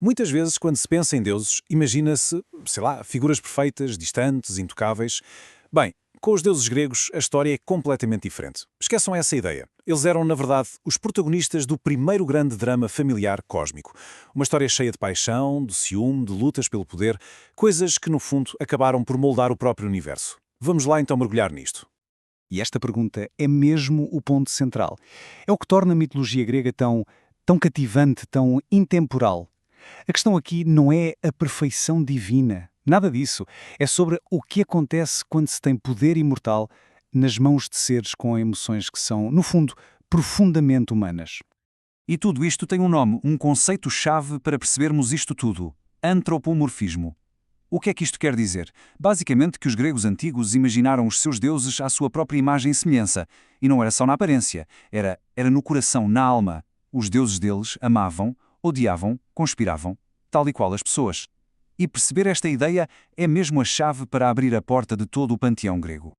Muitas vezes, quando se pensa em deuses, imagina-se, sei lá, figuras perfeitas, distantes, intocáveis. Bem, com os deuses gregos, a história é completamente diferente. Esqueçam essa ideia. Eles eram, na verdade, os protagonistas do primeiro grande drama familiar cósmico. Uma história cheia de paixão, de ciúme, de lutas pelo poder, coisas que, no fundo, acabaram por moldar o próprio universo. Vamos lá então mergulhar nisto. E esta pergunta é mesmo o ponto central. É o que torna a mitologia grega tão cativante, tão intemporal. A questão aqui não é a perfeição divina. Nada disso. É sobre o que acontece quando se tem poder imortal nas mãos de seres com emoções que são, no fundo, profundamente humanas. E tudo isto tem um nome, um conceito-chave para percebermos isto tudo: antropomorfismo. O que é que isto quer dizer? Basicamente que os gregos antigos imaginaram os seus deuses à sua própria imagem e semelhança. E não era só na aparência, era no coração, na alma. Os deuses deles amavam, odiavam, conspiravam, tal e qual as pessoas. E perceber esta ideia é mesmo a chave para abrir a porta de todo o panteão grego.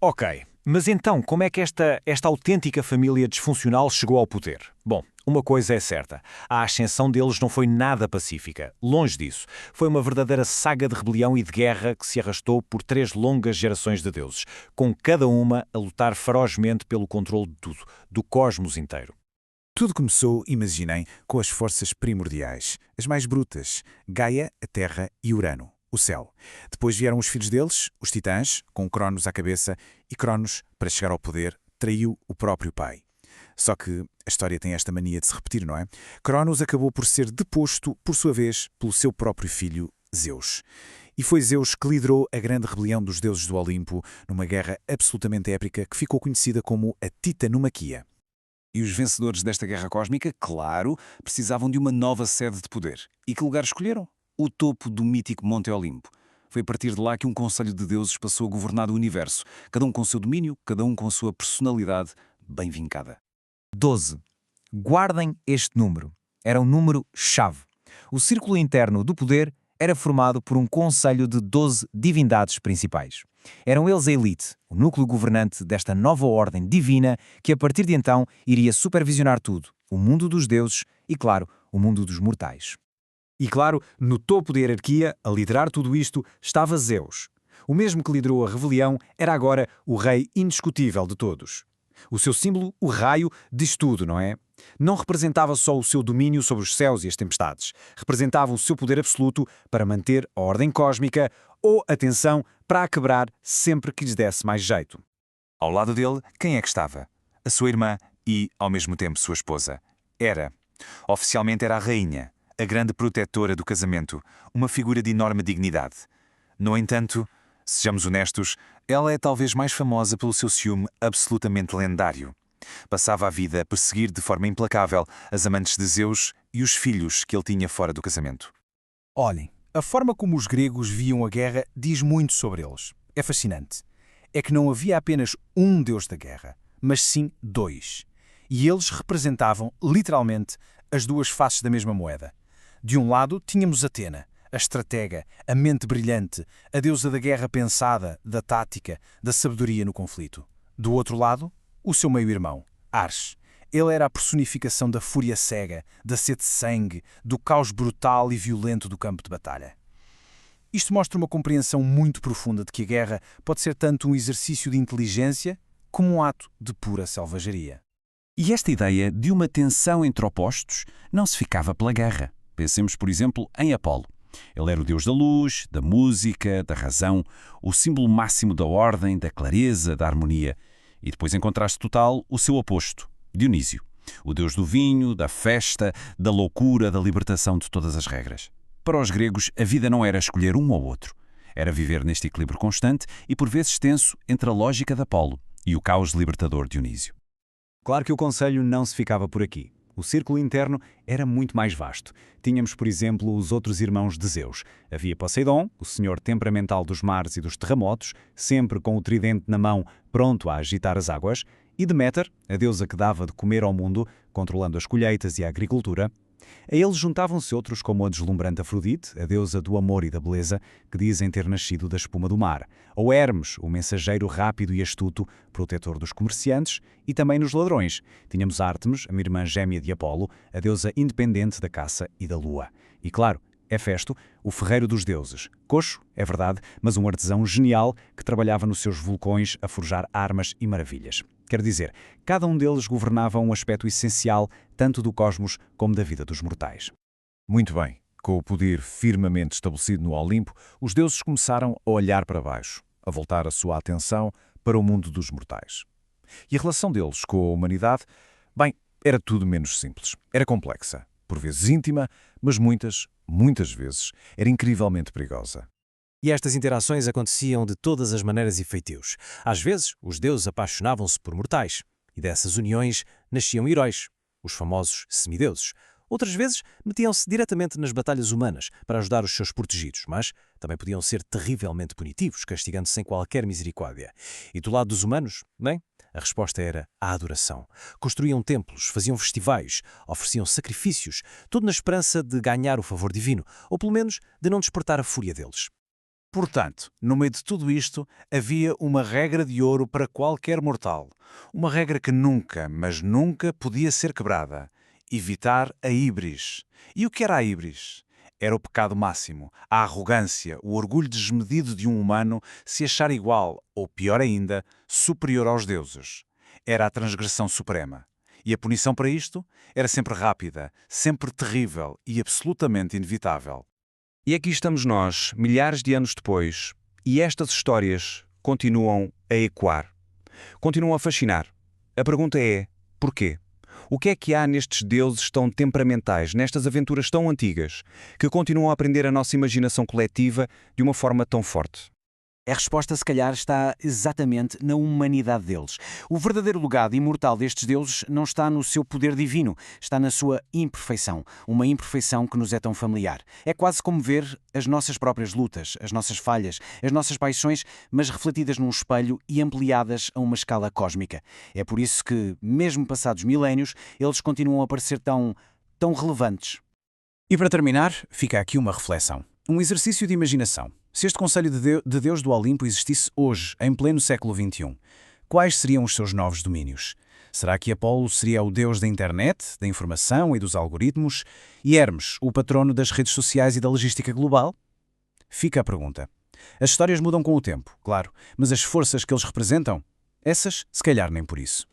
Ok, mas então como é que esta autêntica família disfuncional chegou ao poder? Bom, uma coisa é certa, a ascensão deles não foi nada pacífica, longe disso. Foi uma verdadeira saga de rebelião e de guerra que se arrastou por 3 longas gerações de deuses, com cada uma a lutar ferozmente pelo controle de tudo, do cosmos inteiro. Tudo começou, imaginem, com as forças primordiais, as mais brutas, Gaia, a Terra e Urano, o céu. Depois vieram os filhos deles, os titãs, com Cronos à cabeça, e Cronos, para chegar ao poder, traiu o próprio pai. Só que a história tem esta mania de se repetir, não é? Cronos acabou por ser deposto, por sua vez, pelo seu próprio filho, Zeus. E foi Zeus que liderou a grande rebelião dos deuses do Olimpo, numa guerra absolutamente épica que ficou conhecida como a Titanomaquia. E os vencedores desta guerra cósmica, claro, precisavam de uma nova sede de poder. E que lugar escolheram? O topo do mítico Monte Olimpo. Foi a partir de lá que um conselho de deuses passou a governar o universo, cada um com o seu domínio, cada um com a sua personalidade bem vincada. 12. Guardem este número. Era um número-chave. O círculo interno do poder era formado por um conselho de 12 divindades principais. Eram eles a elite, o núcleo governante desta nova ordem divina que a partir de então iria supervisionar tudo, o mundo dos deuses e, claro, o mundo dos mortais. E claro, no topo da hierarquia, a liderar tudo isto, estava Zeus. O mesmo que liderou a rebelião era agora o rei indiscutível de todos. O seu símbolo, o raio, diz tudo, não é? Não representava só o seu domínio sobre os céus e as tempestades. Representava o seu poder absoluto para manter a ordem cósmica ou, atenção, para a quebrar sempre que lhes desse mais jeito. Ao lado dele, quem é que estava? A sua irmã e, ao mesmo tempo, sua esposa. Oficialmente era a rainha, a grande protetora do casamento, uma figura de enorme dignidade. No entanto, sejamos honestos, ela é talvez mais famosa pelo seu ciúme absolutamente lendário. Passava a vida a perseguir de forma implacável as amantes de Zeus e os filhos que ele tinha fora do casamento. Olhem, a forma como os gregos viam a guerra diz muito sobre eles. É fascinante. É que não havia apenas um deus da guerra, mas sim 2. E eles representavam, literalmente, as duas faces da mesma moeda. De um lado, tínhamos Atena, a estratega, a mente brilhante, a deusa da guerra pensada, da tática, da sabedoria no conflito. Do outro lado, o seu meio-irmão, Ares. Ele era a personificação da fúria cega, da sede de sangue, do caos brutal e violento do campo de batalha. Isto mostra uma compreensão muito profunda de que a guerra pode ser tanto um exercício de inteligência como um ato de pura selvageria. E esta ideia de uma tensão entre opostos não se ficava pela guerra. Pensemos, por exemplo, em Apolo. Ele era o deus da luz, da música, da razão, o símbolo máximo da ordem, da clareza, da harmonia. E depois, em contraste total, o seu oposto, Dionísio, o deus do vinho, da festa, da loucura, da libertação de todas as regras. Para os gregos, a vida não era escolher um ou outro. Era viver neste equilíbrio constante e por vezes tenso entre a lógica de Apolo e o caos libertador Dionísio. Claro que o conselho não se ficava por aqui. O círculo interno era muito mais vasto. Tínhamos, por exemplo, os outros irmãos de Zeus. Havia Poseidon, o senhor temperamental dos mares e dos terremotos, sempre com o tridente na mão, pronto a agitar as águas, e Deméter, a deusa que dava de comer ao mundo, controlando as colheitas e a agricultura. A eles juntavam-se outros como a deslumbrante Afrodite, a deusa do amor e da beleza, que dizem ter nascido da espuma do mar, ou Hermes, o mensageiro rápido e astuto, protetor dos comerciantes e também dos ladrões. Tínhamos Ártemis, a irmã gêmea de Apolo, a deusa independente da caça e da lua. E claro, Hefesto, o ferreiro dos deuses. Coxo, é verdade, mas um artesão genial que trabalhava nos seus vulcões a forjar armas e maravilhas. Quer dizer, cada um deles governava um aspecto essencial tanto do cosmos como da vida dos mortais. Muito bem. Com o poder firmemente estabelecido no Olimpo, os deuses começaram a olhar para baixo, a voltar a sua atenção para o mundo dos mortais. E a relação deles com a humanidade, bem, era tudo menos simples. Era complexa, por vezes íntima, mas muitas vezes, era incrivelmente perigosa. E estas interações aconteciam de todas as maneiras e feitios. Às vezes, os deuses apaixonavam-se por mortais, e dessas uniões nasciam heróis, os famosos semideuses. Outras vezes, metiam-se diretamente nas batalhas humanas para ajudar os seus protegidos, mas também podiam ser terrivelmente punitivos, castigando sem qualquer misericórdia. E do lado dos humanos, bem, a resposta era a adoração. Construíam templos, faziam festivais, ofereciam sacrifícios, tudo na esperança de ganhar o favor divino, ou pelo menos de não despertar a fúria deles. Portanto, no meio de tudo isto, havia uma regra de ouro para qualquer mortal. Uma regra que nunca, mas nunca podia ser quebrada. Evitar a íbris. E o que era a íbris? Era o pecado máximo, a arrogância, o orgulho desmedido de um humano se achar igual, ou pior ainda, superior aos deuses. Era a transgressão suprema. E a punição para isto era sempre rápida, sempre terrível e absolutamente inevitável. E aqui estamos nós, milhares de anos depois, e estas histórias continuam a ecoar. Continuam a fascinar. A pergunta é, porquê? O que é que há nestes deuses tão temperamentais, nestas aventuras tão antigas, que continuam a aprender a nossa imaginação coletiva de uma forma tão forte? A resposta, se calhar, está exatamente na humanidade deles. O verdadeiro legado imortal destes deuses não está no seu poder divino, está na sua imperfeição. Uma imperfeição que nos é tão familiar. É quase como ver as nossas próprias lutas, as nossas falhas, as nossas paixões, mas refletidas num espelho e ampliadas a uma escala cósmica. É por isso que, mesmo passados milénios, eles continuam a parecer tão relevantes. E para terminar, fica aqui uma reflexão. Um exercício de imaginação. Se este conselho de Deus do Olimpo existisse hoje, em pleno século XXI, quais seriam os seus novos domínios? Será que Apolo seria o deus da internet, da informação e dos algoritmos, e Hermes, o patrono das redes sociais e da logística global? Fica a pergunta. As histórias mudam com o tempo, claro, mas as forças que eles representam, essas, se calhar nem por isso.